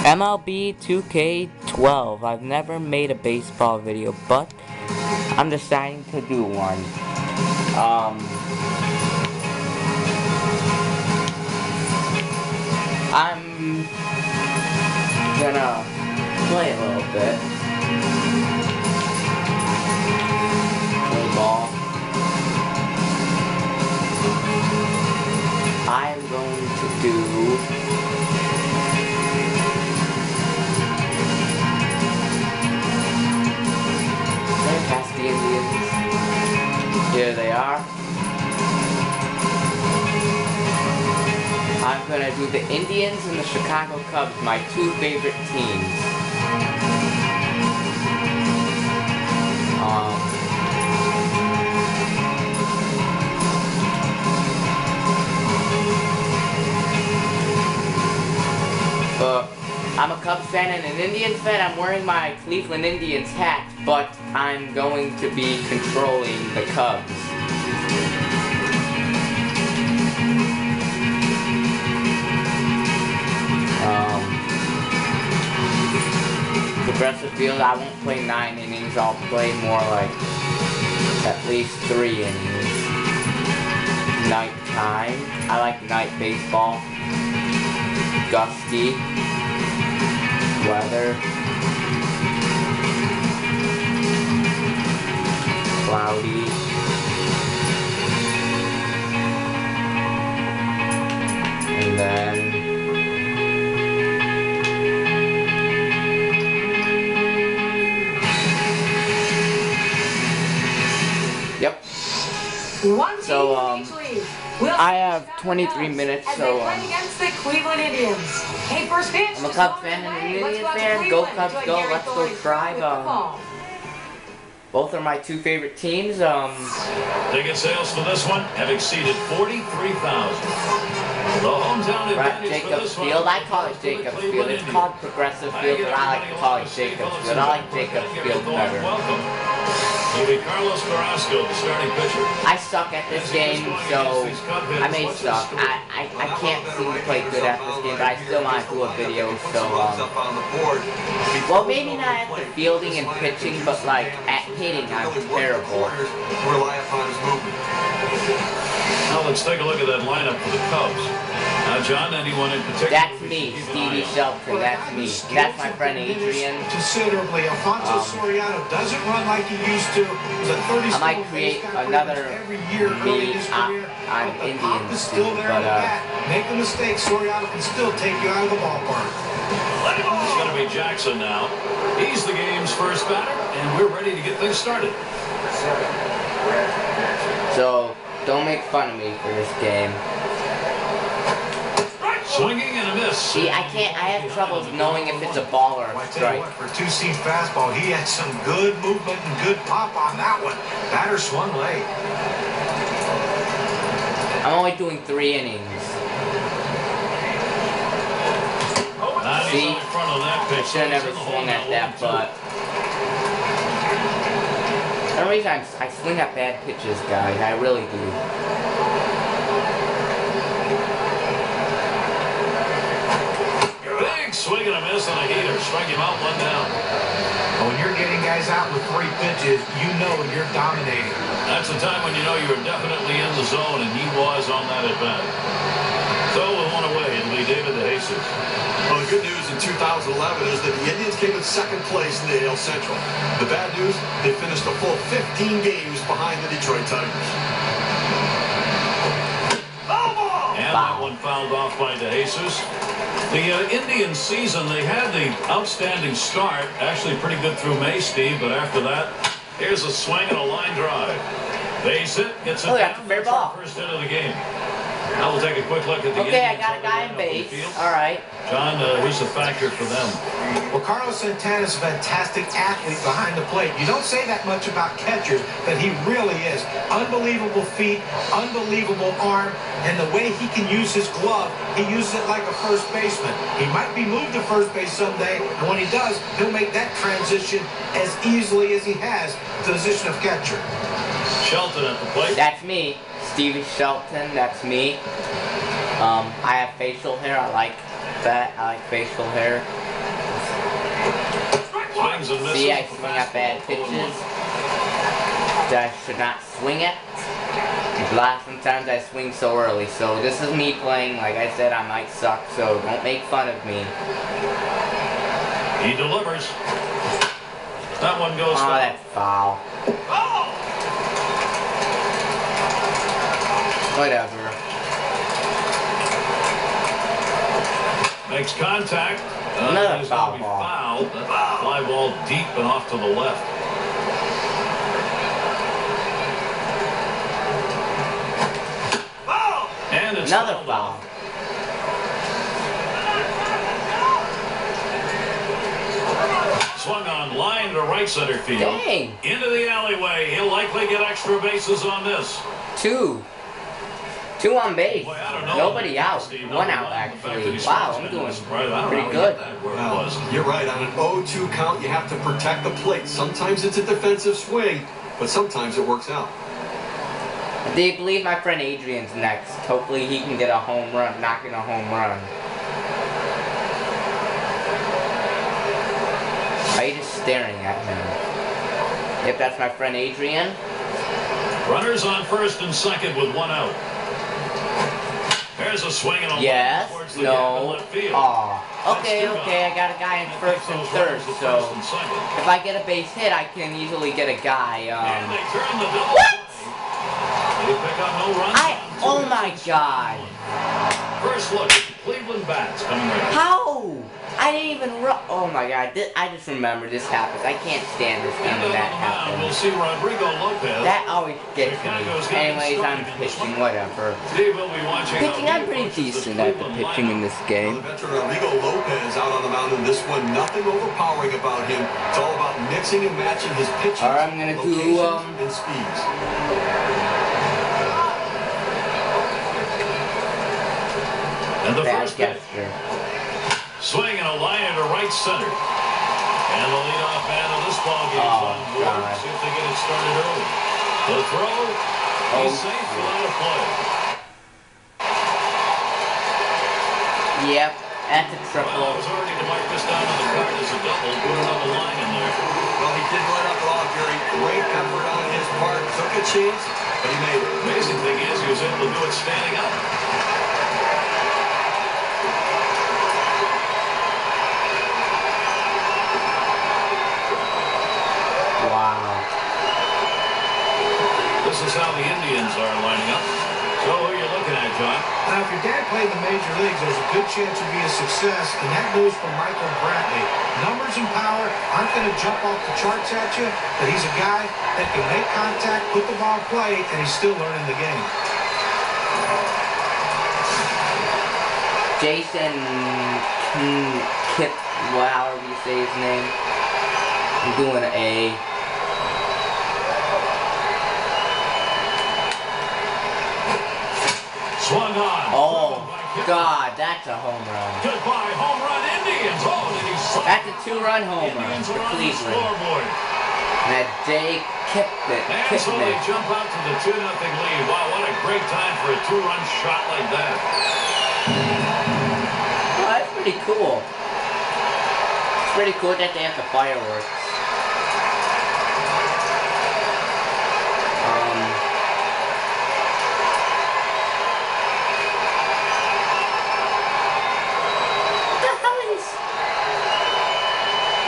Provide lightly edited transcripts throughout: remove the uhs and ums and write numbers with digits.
MLB 2K12. I've never made a baseball video, but I'm deciding to do one. I'm gonna play a little bit. Play ball. I'm going to do past the Indians. Here they are. I'm gonna do the Indians and the Chicago Cubs, my two favorite teams. But I'm a Cubs fan and an Indians fan. I'm wearing my Cleveland Indians hat, but I'm going to be controlling the Cubs. Progressive field, I won't play 9 innings. I'll play more like at least 3 innings. Night time. I like night baseball. Gusty weather, cloudy, and then yep. So I have 23 minutes, so against the Cleveland Indians. Hey, first pitch. I'm a Cubs fan and an Indians fan. Go Cubs, go! Let's go Tribe. Both are my two favorite teams. Ticket sales for this one have exceeded 43,000. The hometown advantage for Jacobs this one. Field. I call it Jacobs Field. It's called Progressive Field, but I like to call it Jacobs Field. I like Jacobs Field better. It'll be Carlos Carrasco, the starting pitcher. I suck at this game, so I may suck. I can't seem to play good at this game, but I still want to do a video, so well, maybe not at the fielding and pitching, but like at hitting, I'm terrible. Now let's take a look at that lineup for the Cubs. Now, John, anyone in particular? That's me, Stevie Shelton. That's me. That's my friend Adrian. Considerably. Alfonso Soriano doesn't run like he used to. I might create another me on Indians too, but make a mistake, Soriano can still take you out of the ballpark. It's going to be Jackson now. He's the game's first batter, and we're ready to get things started. So don't make fun of me for this game. Swinging and a miss. See, I have trouble knowing if it's a ball or a strike. For two-seam fastball, he had some good movement and good pop on that one. Batter swung late. I'm only doing 3 innings. See, I should have never swung at that, but for some reason I swing at bad pitches, guys. I really do. Swing and a miss on a heater. Strike him out, 1 down. When you're getting guys out with 3 pitches, you know you're dominating. That's the time when you know you're definitely in the zone, and he was on that at bat. So with 1 away, it'll be David DeJesus. Well, the good news in 2011 is that the Indians came in 2nd place in the AL Central. The bad news, they finished a full 15 games behind the Detroit Tigers. And that one fouled off by DeJesus. The Indian season, they had the outstanding start, actually pretty good through May, Steve, but after that, here's a swing and a line drive. Base hit, gets it down for the first hit of the game. Now we'll take a quick look at the Okay, Indians. I got a guy in base. All right. John, who's the factor for them? Well, Carlos Santana's a fantastic athlete behind the plate. You don't say that much about catchers, but he really is. Unbelievable feet, unbelievable arm, and the way he can use his glove, he uses it like a first baseman. He might be moved to first base someday, and when he does, he'll make that transition as easily as he has to the position of catcher. Shelton at the plate. That's me. Stevie Shelton, that's me. I have facial hair. I like that. I like facial hair. Swings and misses. See, I swing at bad pitches that I should not swing at. Sometimes I swing so early, so this is me playing. Like I said, I might suck, so don't make fun of me. He delivers. That one goes Oh, foul. that's foul. Whatever. Makes contact. Another He's foul gonna be ball. fouled. Fly ball deep and off to the left. And it's Another fouled foul. off. Swung on line to right center field. Dang. Into the alleyway. He'll likely get extra bases on this. Two on base. Boy, I don't know. Nobody out. Steve, One number out, one, the fact that actually. he Wow, swings I'm in doing is surprising. I don't pretty know good. where it was. You're right. On an 0-2 count, you have to protect the plate. Sometimes it's a defensive swing, but sometimes it works out. They believe my friend Adrian's next. Hopefully he can get a home run, knocking a home run. Why are you just staring at him? Yep, that's my friend Adrian. Runners on first and second with one out. There's a swing and a Yes, line towards the gap in no. left field. Aw. Okay, That's two okay, I got a guy in first and third, so if I get a base hit, I can easily get a guy. And they turn the double What? play. They pick up no runs. Oh my God. First look at the Cleveland bats coming right up. How? I didn't even oh my God, I just remember this happens. I can't stand this game And when that on the mound, we'll happens. see Rodrigo Lopez. That always gets me. Anyways, I'm pitching, whatever. Steve will be watching Pitching, I'm pretty decent at the pitching in this game. The veteran Rodrigo Lopez out on the mound in this one. Nothing overpowering about him. It's all about mixing and matching his pitches, Alright, I'm gonna do, locations, and speeds. And the Bad first pitch. gesture. Swing and a line into right center. And the leadoff man of this ballgame is Oh, on board. God. See if they get it started early. The throw. He's safe without a play. Yep, that's a Well, I triple. was already to mark this down on the card as a double. Put another line in there. Well, he didn't let up at all, Gary. Great effort on his part. Took a chance, but he made it. Amazing thing is he was able to do it standing up. Wow. This is how the Indians are lining up. So who are you looking at, John? Now, if your dad played in the major leagues, there's a good chance you'll be a success, and that news from Michael Brantley. Numbers and power aren't going to jump off the charts at you, but he's a guy that can make contact, put the ball in play, and he's still learning the game. Jason Kip, however you say his name. I'm doing an A. Swung on. Oh, God, that's a home run. Goodbye, home run Indians. Oh, did he slap? That's a two-run homer Indians for are on the Cleveland. scoreboard. And that Jay And so they Kipnick. jump out to the 2-0 lead. Wow, what a great time for a two-run shot like that. Oh, that's pretty cool. It's pretty cool that they have the fireworks.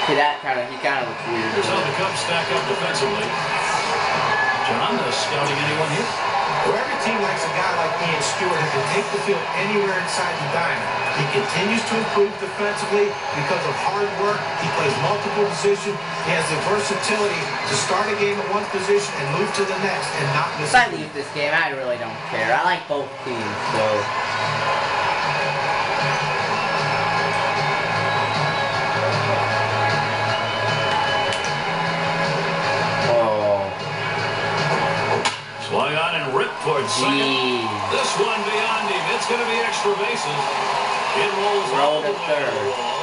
See, he kind of looks weird. Here's how the Cubs stack up defensively. John, scouting anyone here? Well, every team likes a guy like Ian Stewart who can take the field anywhere inside the diamond. He continues to improve defensively because of hard work. He plays multiple positions. He has the versatility to start a game at one position and move to the next and not miss If I a beat. leave this game, I really don't care. I like both teams, so. Swung on and ripped towards second. Jeez. This one beyond him. It's going to be extra bases. It rolls Roll all to the way to third. the wall.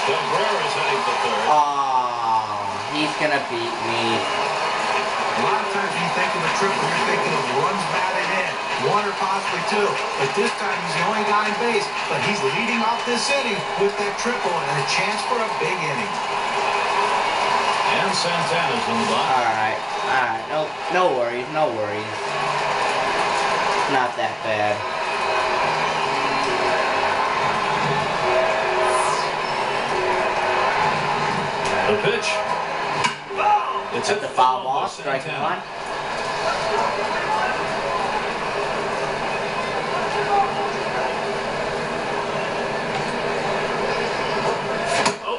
Cabrera's heading to third. Aw, he's gonna beat me. A lot of times when you think of a triple, you're thinking of runs batted in, one or possibly two. But this time he's the only guy in base, but he's leading off this inning with that triple and a chance for a big inning. And Santana's in the box. Alright. No worries, no worries. Not that bad. The pitch. It's That's a foul ball, strike one.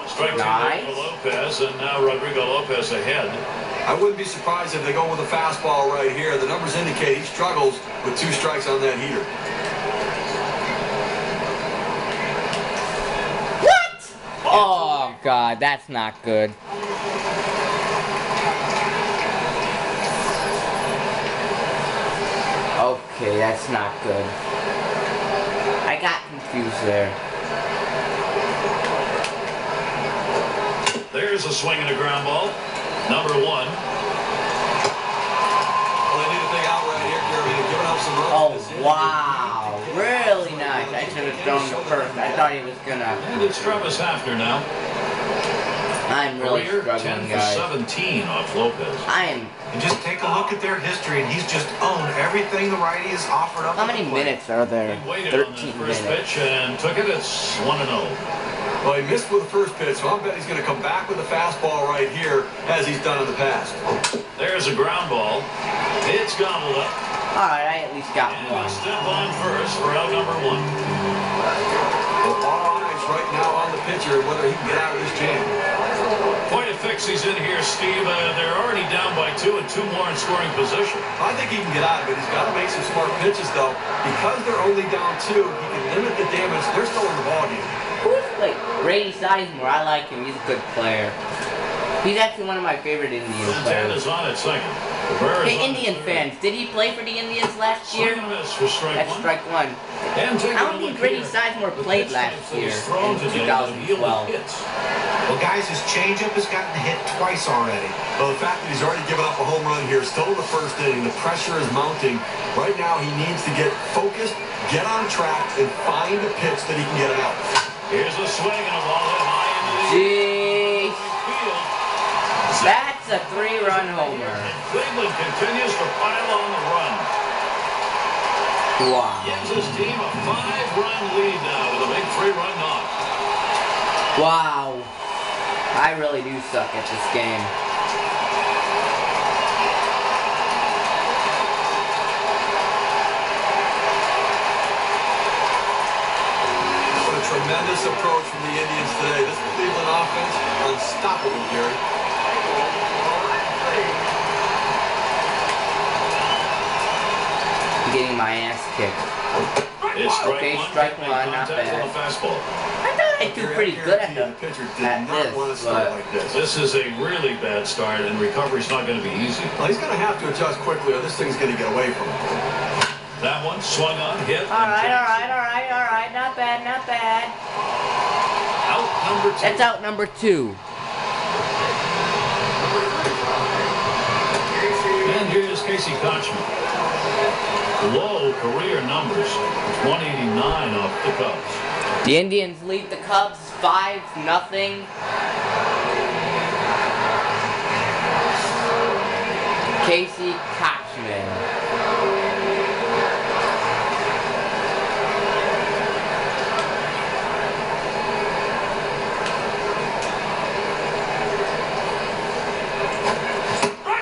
Strike nice. two for Lopez, and now Rodrigo Lopez ahead. I wouldn't be surprised if they go with a fastball right here. The numbers indicate he struggles with 2 strikes on that heater. What? Oh, God, that's not good. Okay, that's not good. I got confused there. There's a swing and a ground ball. Number 1. Well, they need a big out right here, Gary. They're giving up some runs. Oh, wow. Really nice. I should have thrown the first. I thought he was gonna. And it's Travis Hafner now. I'm really Career struggling, 10 for guys. 17 off Lopez. I'm. And just take a look at their history, and he's just owned everything the righty has offered up. How many minutes are there? He waited on that 13 first minutes. pitch and took it. It's 1-0. Well, he missed with the first pitch, so I'll bet he's going to come back with a fastball right here, as he's done in the past. There's a ground ball. It's gobbled up. Alright, I at least got And one. a step on first for out number 1. Well, all eyes right now on the pitcher and whether he can get out of this jam. Quite a fix he's in here, Steve. They're already down by 2 and 2 more in scoring position. I think he can get out of it. He's got to make some smart pitches, though. Because they're only down 2, he can limit the damage. They're still in the ballgame. Who's like Brady Sizemore? I like him. He's a good player. He's actually one of my favorite Indian players. Santana's on at second. Hey, Indian fans, did he play for the Indians last year? Swing and a miss for strike That's 1. strike one. And taking I a don't think look Brady here. Sizemore The played pitch last that year he's thrown in today that have yielded 2012. hits. Well, guys, his changeup has gotten hit twice already. Well, the fact that he's already given up a home run here, still in the first inning, the pressure is mounting. Right now, he needs to get focused, get on track, and find a pitch that he can get out. Here's a swing and a ball hit high into the Jeez. field. That's a 3-run homer. Cleveland continues to pile on the run. Wow. Gives his team a 5-run lead now with a big 3-run knock. Wow. I really do suck at this game. What a tremendous approach from the Indians today. This Cleveland offense, unstoppable, Gary. I'm getting my ass kicked. It's Okay, strike Make one, not contact bad. with a fastball. I thought I do pretty good at The pitcher did at not want to this, start but like this. This is a really bad start, and recovery's not going to be easy. Well, he's going to have to adjust quickly, or this thing's going to get away from him. That one swung on, hit. and alright, takes alright, not bad, not bad. Out number 2. That's out number 2. And here's Casey Kochman. Low career numbers. It's 189 off the Cubs. The Indians lead the Cubs 5-0. Casey Kochman.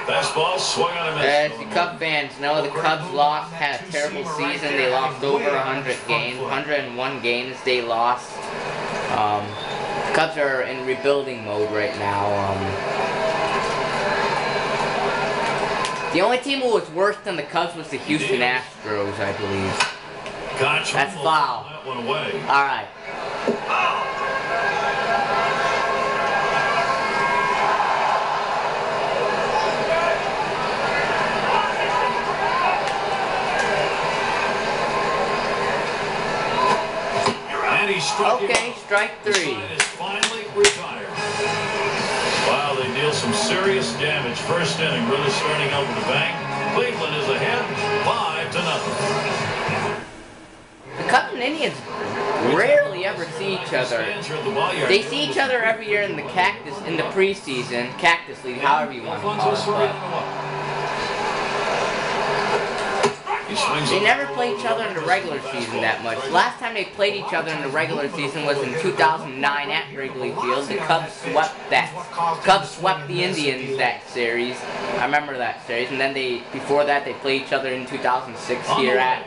Fastball swung on a miss. As the Cub fans know, the Cubs had a terrible season. They lost over 100 games. 101 games they lost. Cubs are in rebuilding mode right now. The only team who was worse than the Cubs was the Houston Astros, I believe. Kochman That's will foul. throw that one away. Alright. And he struck him Okay, out. strike The 3. side is finally retired. Wow, they deal some serious damage. First inning, really starting out with a bang. Cleveland is ahead, 5-0. The Cubs and Indians rarely ever see each other. They see each other every year in the preseason, Cactus League, however you want to call it. They never play each other in the regular season that much. Last time they played each other in the regular season was in 2009 at Wrigley Field. The Cubs swept the Indians that series. I remember that series. And then before that, they played each other in 2006 here at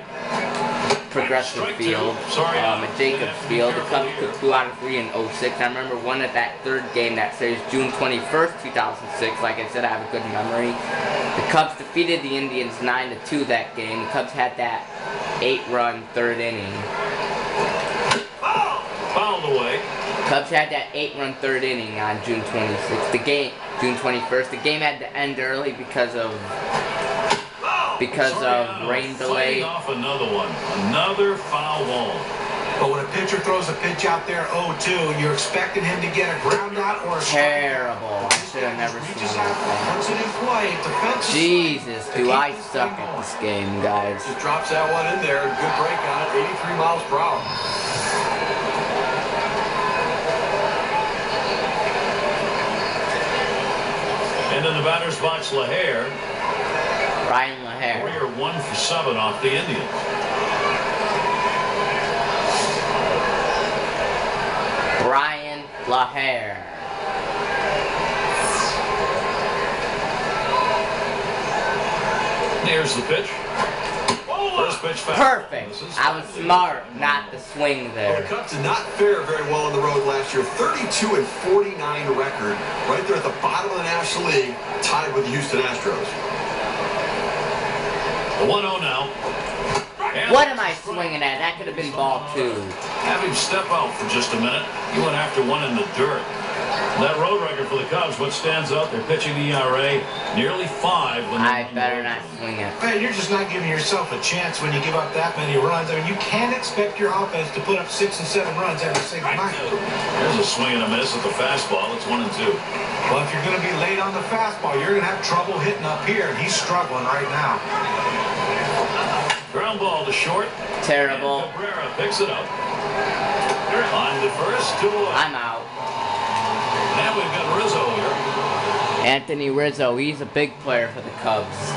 Progressive Field, at Jacobs Field. The Cubs took 2 out of 3 in 06. I remember one at that third game that series, June 21st, 2006. Like I said, I have a good memory. The Cubs defeated the Indians 9-2 that game. The Cubs had that 8-run third inning. Fouled away. Cubs had that 8-run third inning on June 26th. June 21st. The game had to end early because of rain delay. Off another one. Another foul ball. But when a pitcher throws a pitch out there 0-2, you're expecting him to get a ground out or a terrible. I should have never seen that. Once it in play, Jesus, do I suck at this game, guys. Just drops that one in there. Good break on it. 83 miles per hour. And in the batter's box, LaHair. Ryan LaHair. Warrior 1 for 7 off the Indians. Ryan LaHair. Here's the pitch. First pitch foul. Perfect. I was smart not to swing there. Well, the Cubs did not fare very well on the road last year. 32-49 record. Right there at the bottom of the National League, tied with the Houston Astros. 1-0 now. And what am I swinging at? That could have been ball 2. Have him step out for just a minute. You went after one in the dirt. That road record for the Cubs, what stands out, their pitching ERA, nearly 5. When I better not swing it. Man, you're just not giving yourself a chance when you give up that many runs. I mean, you can't expect your offense to put up 6 and 7 runs every single night. There's a swing and a miss at the fastball. It's 1-2. Well, if you're going to be late on the fastball, you're going to have trouble hitting up here, and he's struggling right now. Ground ball to short. Terrible. And Cabrera picks it up. On to first, 2 away. I'm out. And we've got Rizzo here. Anthony Rizzo, he's a big player for the Cubs.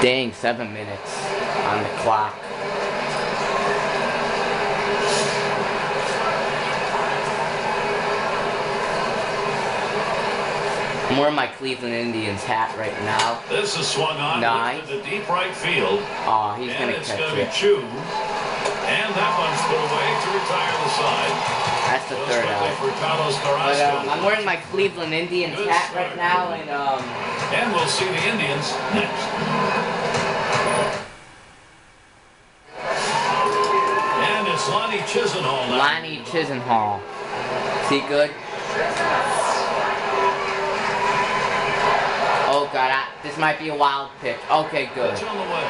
Dang, 7 minutes on the clock. I'm wearing my Cleveland Indians hat right now. This is swung on to the deep right field. Oh, he's going to catch it. And it's going to be Chu. And that one's put away to retire the side. That's the third out. But I'm wearing my Cleveland Indians hat right now, and we'll see the Indians next. And it's Lonnie Chisenhall now. Lonnie Chisenhall. Is he good? Oh God, this might be a wild pitch. Okay, good. Pitch on the way.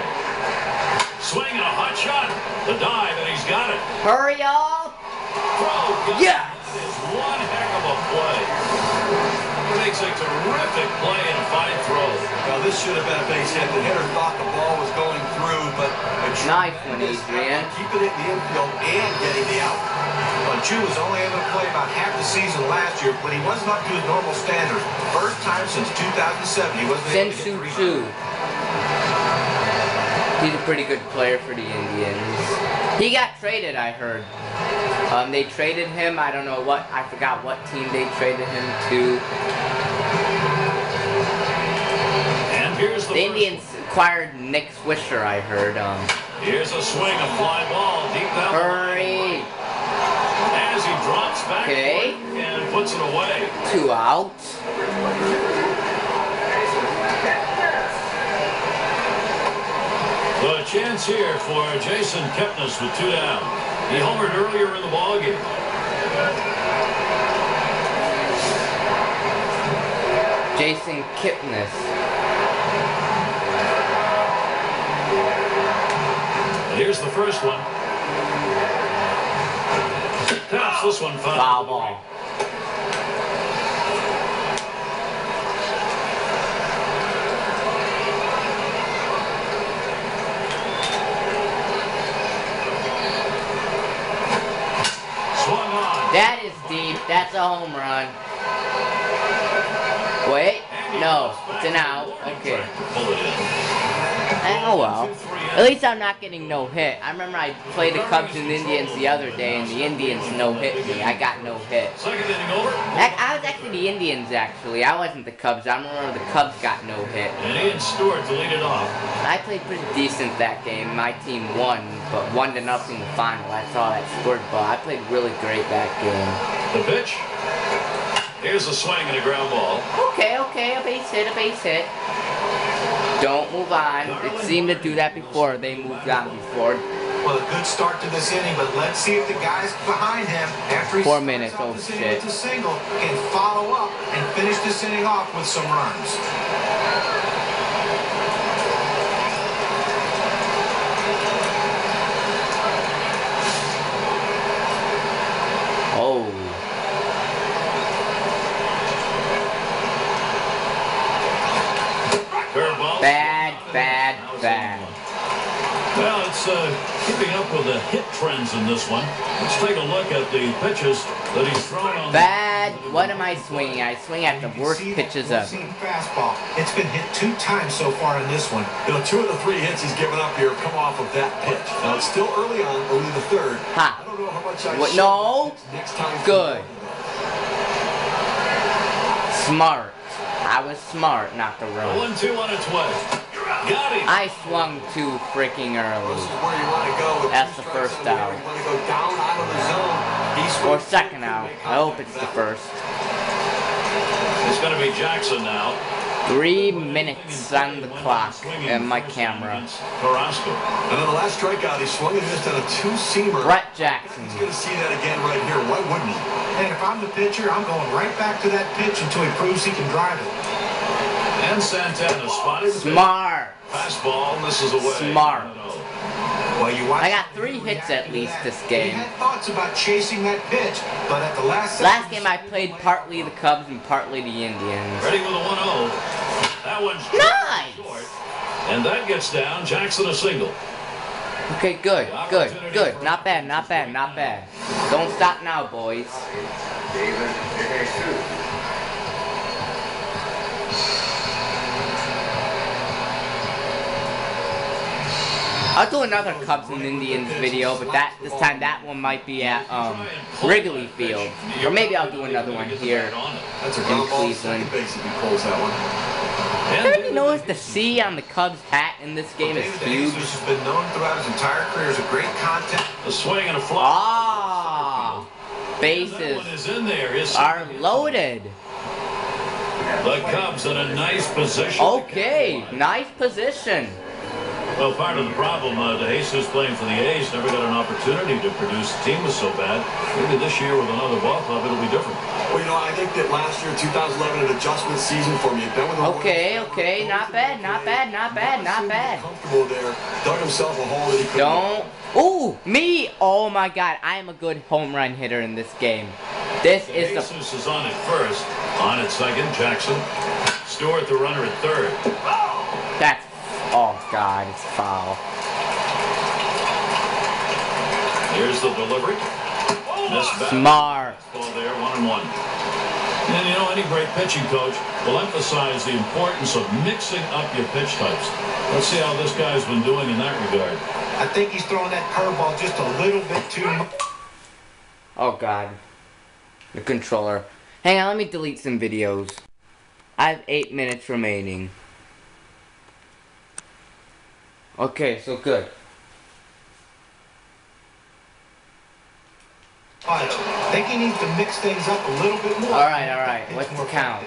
Swing and a hot shot. The dive, and he's got it. Hurry up! Throw. Yes! That is one heck of a play. He makes a terrific play and a fine throw. Now this should have been a base hit. The hitter thought the ball was going through, but nice one, Adrian. Keeping it in the infield and getting the out. Well, Chu was only able to play about half the season last year, but he wasn't up to his normal standards. First time since 2007 he wasn't able to hit 3. He's a pretty good player for the Indians. He got traded, I heard. They traded him. I don't know what. I forgot what team they traded him to. And here's the Indians acquired Nick Swisher, I heard. Here's a swing, a fly ball deep down. Hurry! As he drops back and puts it away. 2 outs. So a chance here for Jason Kepnes with 2 down. He homered earlier in the ballgame. Jason Kepnes. And here's the first one. Taps this one foul ball. That's a home run. Wait, no, it's an out. Okay. Oh well. At least I'm not getting no hit. I remember I played the Cubs and Indians the other day, and the Indians no hit me. I got no hit. I was actually the Indians actually. I wasn't the Cubs. I remember the Cubs got no hit. And Ian Stewart to lead it off. I played pretty decent that game. My team won, but 1-0 in the final. That's all that scored. But I played really great that game. The pitch. Here's a swing and a ground ball. Okay, a base hit, a base hit. Don't move on. It seemed to do that before. They moved on before. Well, a good start to this inning, but let's see if the guys behind him, after he 4 minutes, oh this inning shit. with a single, can follow up and finish this inning off with some runs. Oh. Bad. Well, it's keeping up with the hit trends in this one. Let's take a look at the pitches that he's thrown on. Bad. What am I swinging? I swing at the worst pitches ever. Fastball. It's been hit 2 times so far in this one. You know, 2 of the 3 hits he's given up here have come off of that pitch. Now, it's still early on, only the 3rd. Ha. I don't know how much I What? No. Next time. Good. Smart. I was smart not to run. 1-2 on its way. Got him. I swung too freaking early. This is where you want to go. That's the first out. You want to go down out of the zone. Or second out. I hope it's the first. It's going to be Jackson now. 3 minutes on the clock and my camera. Carrasco. And then the last strikeout, he swung and missed on a 2-seamer. Brett Jackson. He's going to see that again right here. Why wouldn't he? And if I'm the pitcher, I'm going right back to that pitch until he proves he can drive it. And Santana spotted. Smart. Fastball, and this is away. Smart. Well, you watch. I got 3 hits at least this He game. had thoughts about chasing that pitch, but at the last Game I played partly the Cubs and partly the Indians. Ready with a 1-0. That one's Nice! short. And that gets down. Jackson a single. Okay, good. Not bad. Don't stop now, boys. I'll do another Cubs and Indians video, but this time that one might be at Wrigley Field. Or maybe I'll do another one here That's a in ground ball. Cleveland. Second base if he pulls that one. Have you noticed the C on the Cubs hat in this game is huge? This has been known throughout his entire career as a great contact. A swing and a fly. Ah, That bases one is in there. are loaded. The Cubs in a nice position. Okay, nice position. Well, part of the problem, De Jesus playing for the A's never got an opportunity to produce. The team was so bad. Maybe this year with another ball club, it'll be different. Well, you know, I think that last year, 2011, an adjustment season for me. Been with the Okay, not bad. Comfortable there. Dug himself a hole that he couldn't. Don't. Ooh, me! Oh my God, I am a good home run hitter in this game. This is the. Jesus is on at first. On at second, Jackson. Stewart, the runner at third. That's. Oh God, it's foul. Here's the delivery. Smart. Ball there, 1-1. And you know, any great pitching coach will emphasize the importance of mixing up your pitch types. Let's see how this guy's been doing in that regard. I think he's throwing that curveball just a little bit too much. Oh God. The controller. Hang on, let me delete some videos. I have 8 minutes remaining. Okay, so good. I think he needs to mix things up a little bit more. Alright. What's the count?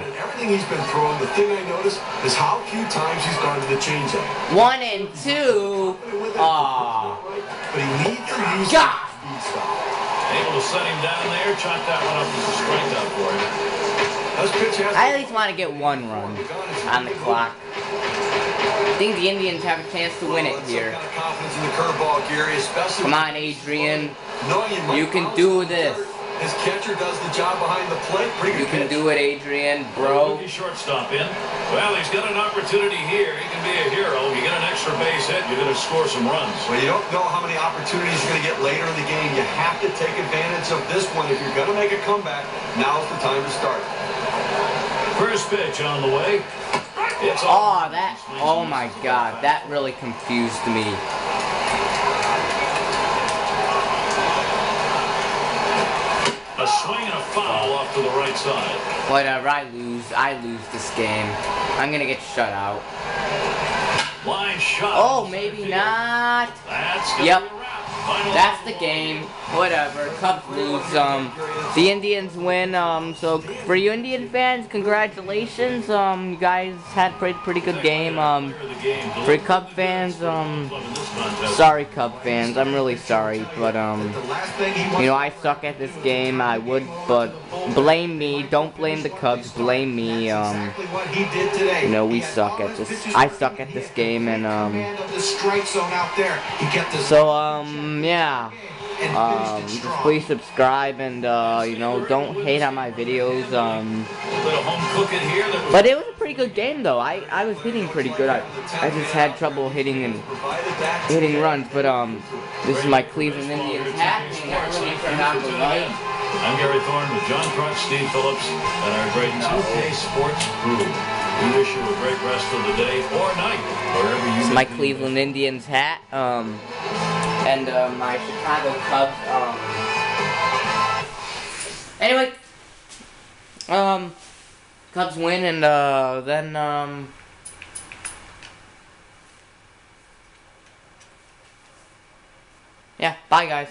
Everything he's been throwing, the thing I noticed is how few times he's gone to the changeup. 1 and 2. Aw. But he needs to use God. speed stuff. Able to set him down there, chop that one up as a strikeout for him. I at least want to get 1 run on the clock. I think the Indians have a chance to win it here. Come on, Adrian. You can do this. His catcher does the job behind the plate. Pretty You good can pitch. do it, Adrian, bro. Rookie shortstop in. Well, he's got an opportunity here. He can be a hero. You get an extra base hit, you're going to score some runs. Well, you don't know how many opportunities you're going to get later in the game. You have to take advantage of this one. If you're going to make a comeback, now's the time to start. First pitch on the way. It's Oh my God, that really confused me. A swing and a foul off to the right side. Whatever, I lose this game. I'm gonna get shut out. Line shot. Oh, maybe not. That's gonna Yep. be a wrap. Final That's the game. Whatever. Cubs lose. The Indians win. So for you Indian fans, congratulations. You guys had a pretty good game. For Cub fans, sorry Cub fans. I'm really sorry, but you know, I suck at this game. I would, but blame me. Don't blame the Cubs. Blame me. You know, we suck at this. I suck at this game, and so yeah. Just please subscribe and you know, don't hate on my videos. But it was a pretty good game though. I was hitting pretty good. I just had trouble hitting runs. But this is my Cleveland Indians hat. I'm Gary Thorne with John Crutch, Steve Phillips, and our great 2K Sports crew. We wish you a great rest of the day or night, wherever you. This is my Cleveland Indians hat. And my Chicago Cubs. Anyway, Cubs win, and then yeah, bye guys.